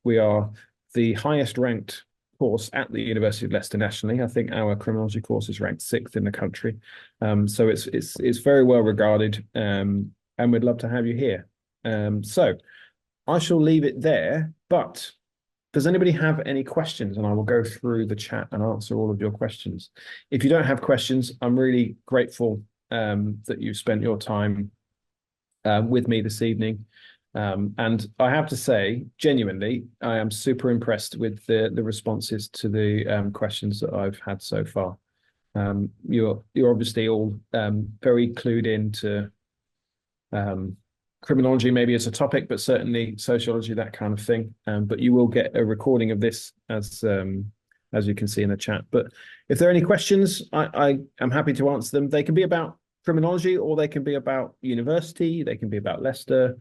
We are the highest ranked course at the University of Leicester nationally. I think our criminology course is ranked 6th in the country. So it's very well regarded, and we'd love to have you here. So I shall leave it there, but does anybody have any questions? And I will go through the chat and answer all of your questions. If you don't have questions, I'm really grateful that you've spent your time with me this evening. And I have to say, genuinely, I am super impressed with the responses to the questions that I've had so far. You're obviously all very clued into criminology, maybe as a topic, but certainly sociology, that kind of thing. But you will get a recording of this as you can see in the chat. But if there are any questions, I am happy to answer them. They can be about criminology, or they can be about university. They can be about Leicester.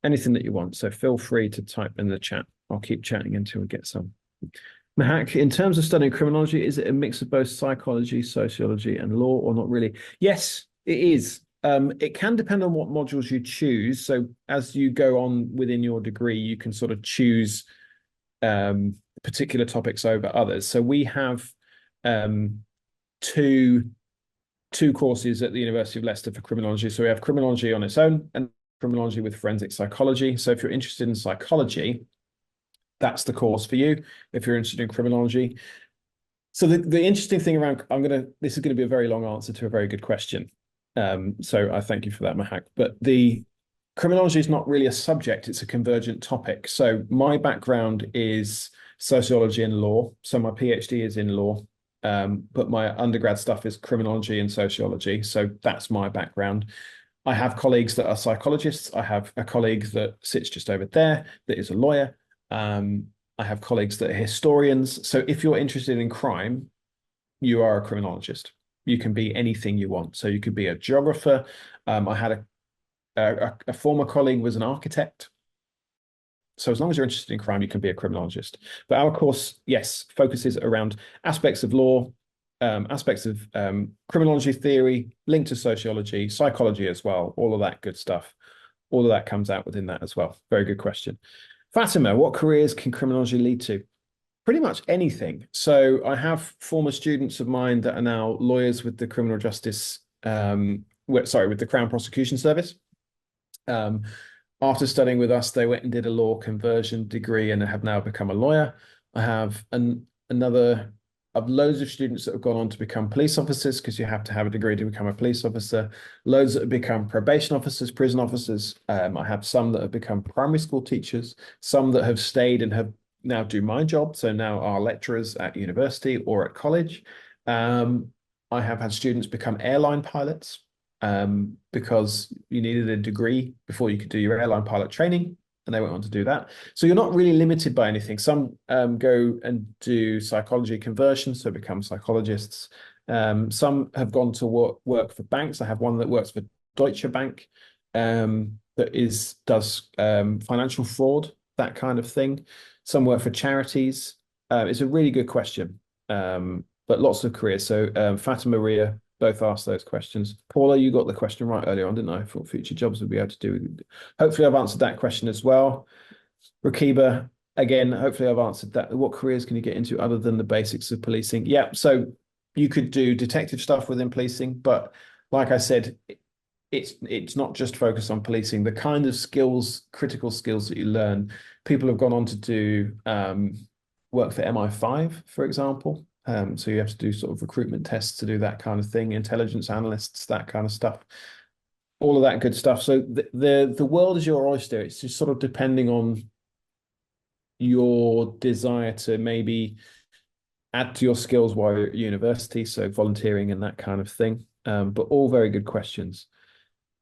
Anything that you want. So feel free to type in the chat. I'll keep chatting until we get some. Mahak, in terms of studying criminology, is it a mix of both psychology, sociology, and law, or not really? Yes, it is. It can depend on what modules you choose. So as you go on within your degree, you can sort of choose particular topics over others. So we have two courses at the University of Leicester for criminology. So we have criminology on its own and criminology with forensic psychology. So if you're interested in psychology, that's the course for you. If you're interested in criminology. So the interesting thing around, this is going to be a very long answer to a very good question. So I thank you for that, Mahak. But the criminology is not really a subject, it's a convergent topic. So my background is sociology and law. So my PhD is in law. but my undergrad stuff is criminology and sociology. So that's my background. I have colleagues that are psychologists. I have a colleague that sits just over there that is a lawyer. Um, I have colleagues that are historians. So if you're interested in crime, you are a criminologist. You can be anything you want. So you could be a geographer. I had a former colleague was an architect. So as long as you're interested in crime, you can be a criminologist. But our course, yes, focuses around aspects of law, aspects of criminology theory, linked to sociology, psychology as well, all of that good stuff. All of that comes out within that as well. Very good question. Fatima, what careers can criminology lead to? Pretty much anything. So I have former students of mine that are now lawyers with the criminal justice, with the Crown Prosecution Service. Um, After studying with us, they went and did a law conversion degree and have now become a lawyer. I have another of loads of students that have gone on to become police officers because you have to have a degree to become a police officer. Loads that have become probation officers, prison officers. I have some that have become primary school teachers, some that have stayed and have now do my job. So now are lecturers at university or at college. I have had students become airline pilots because you needed a degree before you could do your airline pilot training, and they went on to do that. So you're not really limited by anything. Some go and do psychology conversion, so become psychologists. Some have gone to work for banks. I have one that works for Deutsche Bank does financial fraud, that kind of thing. Some work for charities. It's a really good question, but lots of careers. So Fatima Maria both asked those questions. Paula, you got the question right earlier on, didn't I? For future jobs would be able to do. Hopefully, I've answered that question as well. Rakiba, again, hopefully I've answered that. What careers can you get into other than the basics of policing? Yeah, so you could do detective stuff within policing, but like I said, it's not just focused on policing. The kind of skills, critical skills that you learn, people have gone on to do work for MI5, for example. So you have to do sort of recruitment tests to do that kind of thing, intelligence analysts, that kind of stuff, all of that good stuff. So the world is your oyster. It's just sort of depending on your desire to maybe add to your skills while you're at university, so volunteering and that kind of thing. But all very good questions.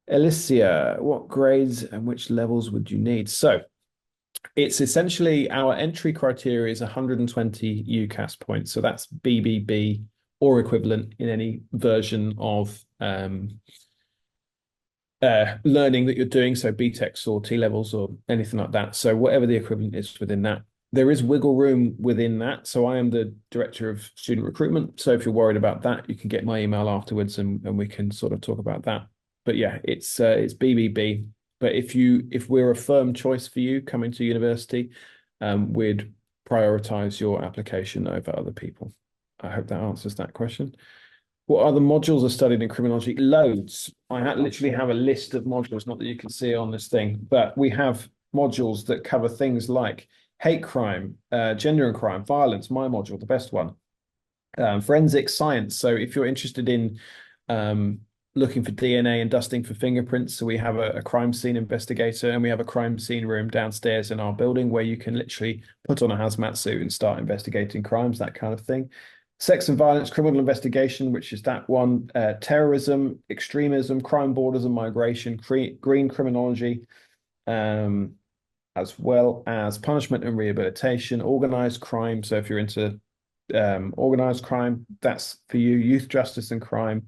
Alicia, what grades and which levels would you need? So it's essentially our entry criteria is 120 UCAS points. So that's BBB or equivalent in any version of learning that you're doing. So BTECs or T levels or anything like that. So whatever the equivalent is within that. There is wiggle room within that. So I am the director of student recruitment. So if you're worried about that, you can get my email afterwards and we can sort of talk about that. But yeah, it's BBB. But if we're a firm choice for you coming to university, we'd prioritize your application over other people. I hope that answers that question. What other modules are studied in criminology? Loads. Literally have a list of modules, not that you can see on this thing, but we have modules that cover things like hate crime, gender and crime, violence, my module, the best one, forensic science. So if you're interested in looking for DNA and dusting for fingerprints, so we have a crime scene investigator and we have a crime scene room downstairs in our building where you can literally put on a hazmat suit and start investigating crimes, that kind of thing. Sex and violence, criminal investigation, which is that one, terrorism, extremism, crime borders and migration, green criminology, as well as punishment and rehabilitation, organized crime. So if you're into organized crime, that's for you, youth justice and crime.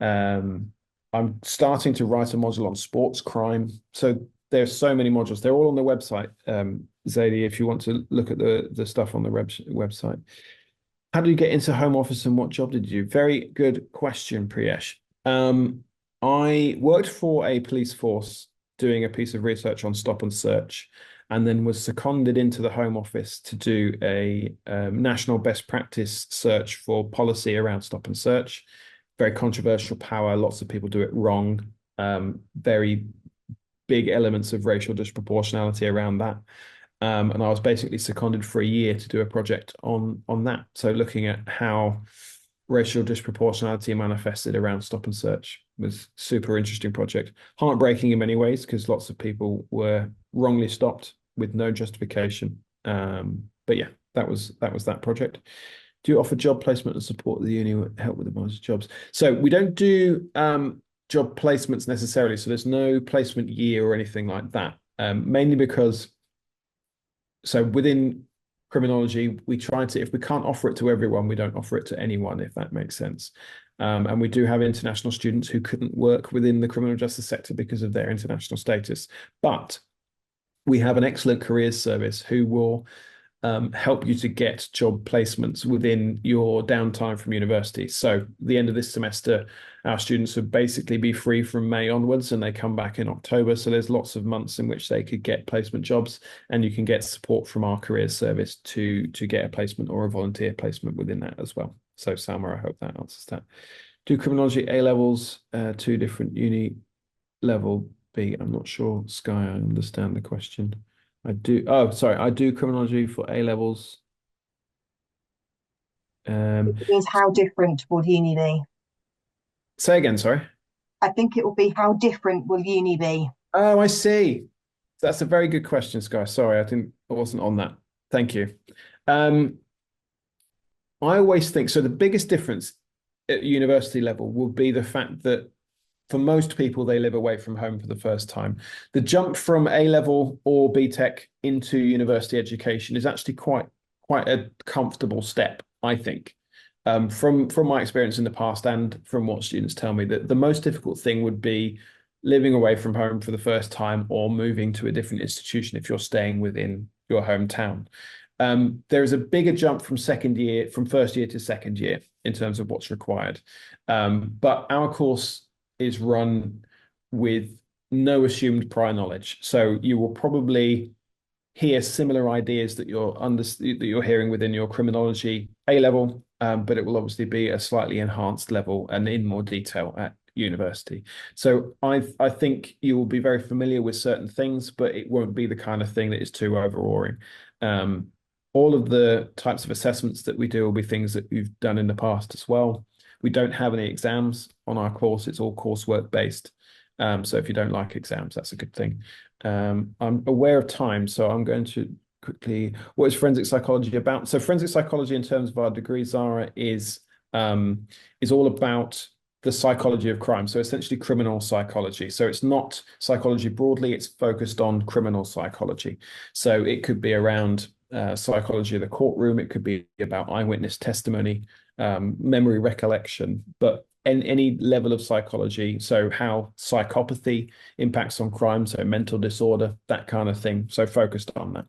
I'm starting to write a module on sports crime. So there's so many modules. They're all on the website, Zadie, if you want to look at the stuff on the website. How did you get into home office and what job did you do? Very good question, Priyesh. I worked for a police force doing a piece of research on stop and search, and then was seconded into the Home Office to do a national best practice search for policy around stop and search. Very controversial power. Lots of people do it wrong. Very big elements of racial disproportionality around that. And I was basically seconded for a year to do a project on that. So looking at how racial disproportionality manifested around stop and search was super interesting project. Heartbreaking in many ways because lots of people were wrongly stopped with no justification. But yeah, that was that project. Do you offer job placement and support the uni help with the jobs? So we don't do job placements necessarily. So there's no placement year or anything like that. Mainly because so within criminology, we try to, if we can't offer it to everyone, we don't offer it to anyone, if that makes sense. And we do have international students who couldn't work within the criminal justice sector because of their international status. But we have an excellent careers service who will help you to get job placements within your downtime from university. So the end of this semester, our students would basically be free from May onwards, and they come back in October. So there's lots of months in which they could get placement jobs, and you can get support from our careers service to get a placement or a volunteer placement within that as well. So Salma, I hope that answers that. Do criminology A levels, two different uni level B? I'm not sure, Sky, I understand the question. I do. Oh, sorry. I do criminology for A levels. Is how different will uni be? Say again, sorry. I think it will be how different will uni be? Oh, I see. That's a very good question, Sky. Sorry, I wasn't on that. Thank you. Um, I always think so. The biggest difference at university level will be the fact that for most people, they live away from home for the first time. The jump from A level or B Tech into university education is actually quite a comfortable step, I think. From my experience in the past and from what students tell me, that the most difficult thing would be living away from home for the first time or moving to a different institution if you're staying within your hometown. There is a bigger jump from first year to second year in terms of what's required. But our course is run with no assumed prior knowledge. So you will probably hear similar ideas that you're hearing within your criminology A level, but it will obviously be a slightly enhanced level and in more detail at university. So I think you will be very familiar with certain things, but it won't be the kind of thing that is too overawing. Um, all of the types of assessments that we do will be things that we've done in the past as well. We don't have any exams on our course. It's all coursework based. So if you don't like exams, that's a good thing. I'm aware of time, so I'm going to quickly. What is forensic psychology about? So forensic psychology, in terms of our degree, Zara, is all about the psychology of crime. So essentially, criminal psychology. So it's not psychology broadly; it's focused on criminal psychology. So it could be around psychology of the courtroom. It could be about eyewitness testimony, memory recollection, but any level of psychology. So how psychopathy impacts on crime, so mental disorder, that kind of thing. So focused on that.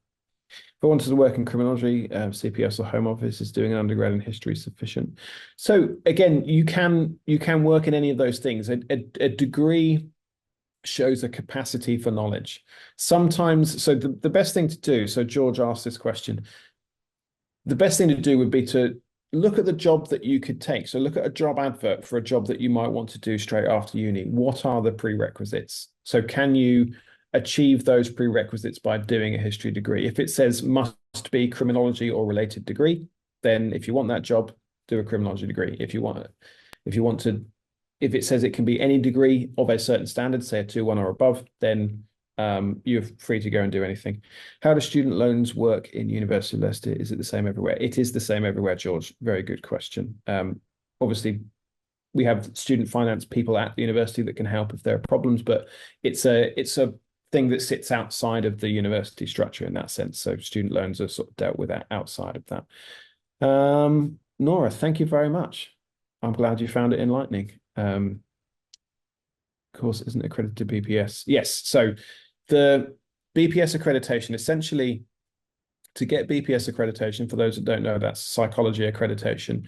If I wanted to work in criminology, CPS or Home Office is doing an undergrad in history sufficient. So again, you can work in any of those things. A degree shows a capacity for knowledge. Sometimes, so the best thing to do, so George asked this question, the best thing to do would be to look at the job that you could take. So look at a job advert for a job that you might want to do straight after uni. What are the prerequisites? So can you achieve those prerequisites by doing a history degree? If it says must be criminology or related degree, then if you want that job, do a criminology degree. If it says it can be any degree of a certain standard, say a 2-1 or above, then you're free to go and do anything. How do student loans work in University of Leicester? Is it the same everywhere? It is the same everywhere, George. Very good question. Obviously, we have student finance people at the university that can help if there are problems, but it's a thing that sits outside of the university structure in that sense. So student loans are sort of dealt with outside of that. Nora, thank you very much. I'm glad you found it enlightening. Course isn't accredited to BPS. Yes, so the BPS accreditation, essentially, to get BPS accreditation, for those that don't know, that's psychology accreditation.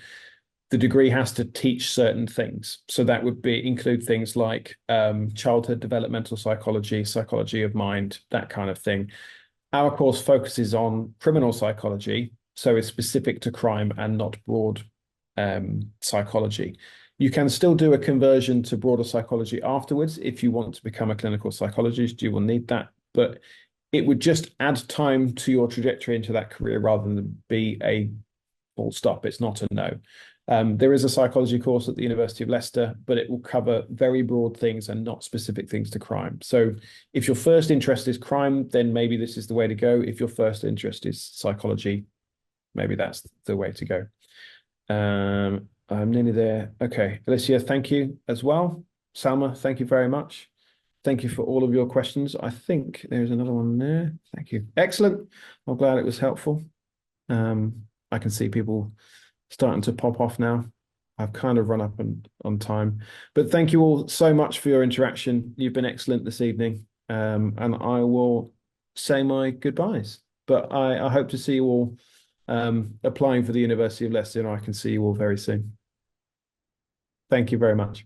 The degree has to teach certain things. So that would include things like childhood developmental psychology, psychology of mind, that kind of thing. Our course focuses on criminal psychology, so it's specific to crime and not broad psychology. You can still do a conversion to broader psychology afterwards. If you want to become a clinical psychologist, you will need that. But it would just add time to your trajectory into that career rather than be a full stop. It's not a no. There is a psychology course at the University of Leicester, but it will cover very broad things and not specific things to crime. So if your first interest is crime, then maybe this is the way to go. If your first interest is psychology, maybe that's the way to go. I'm nearly there. Okay, Alicia, thank you as well. Salma, thank you very much. Thank you for all of your questions. I think there's another one there. Thank you. Excellent. I'm glad it was helpful. I can see people starting to pop off now. I've kind of run up on time, but thank you all so much for your interaction. You've been excellent this evening, and I will say my goodbyes. But I hope to see you all applying for the University of Leicester, and I can see you all very soon. Thank you very much.